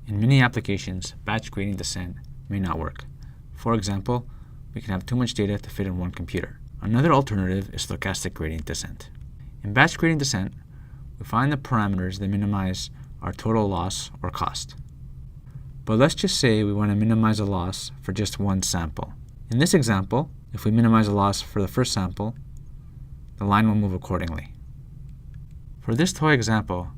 In many applications, batch gradient descent may not work. For example, we can have too much data to fit in one computer. Another alternative is stochastic gradient descent. In batch gradient descent, we find the parameters that minimize our total loss or cost. But let's just say we want to minimize a loss for just one sample. In this example, if we minimize a loss for the first sample, the line will move accordingly. For this toy example,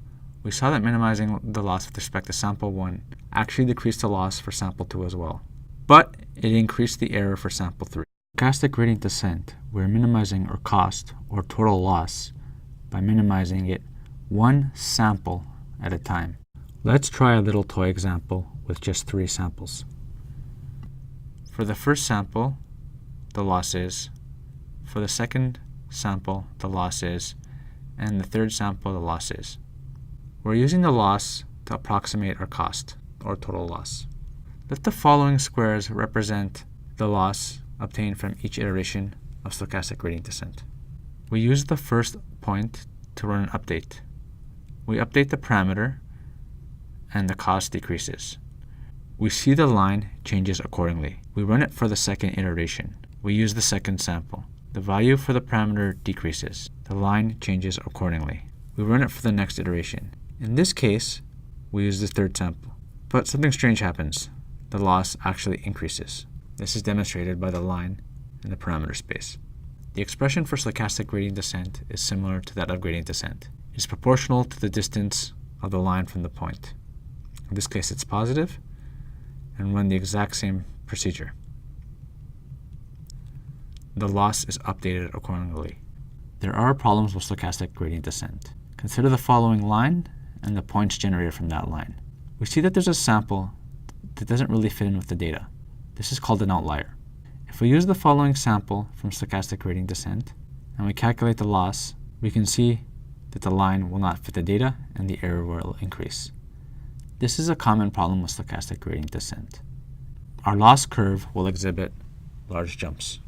we saw that minimizing the loss with respect to sample 1 actually decreased the loss for sample 2 as well, but it increased the error for sample 3. Stochastic gradient descent, we're minimizing our cost or total loss by minimizing it one sample at a time. Let's try a little toy example with just 3 samples. For the first sample, the loss is. For the second sample, the loss is. And the third sample, the loss is. We're using the loss to approximate our cost, or total loss. Let the following squares represent the loss obtained from each iteration of stochastic gradient descent. We use the first point to run an update. We update the parameter, and the cost decreases. We see the line changes accordingly. We run it for the second iteration. We use the second sample. The value for the parameter decreases. The line changes accordingly. We run it for the next iteration. In this case, we use the third sample. But something strange happens. The loss actually increases. This is demonstrated by the line in the parameter space. The expression for stochastic gradient descent is similar to that of gradient descent. It is proportional to the distance of the line from the point. In this case, it's positive, and run the exact same procedure. The loss is updated accordingly. There are problems with stochastic gradient descent. Consider the following line and the points generated from that line. We see that there's a sample that doesn't really fit in with the data. This is called an outlier. If we use the following sample from stochastic gradient descent and we calculate the loss, we can see that the line will not fit the data and the error will increase. This is a common problem with stochastic gradient descent. Our loss curve will exhibit large jumps.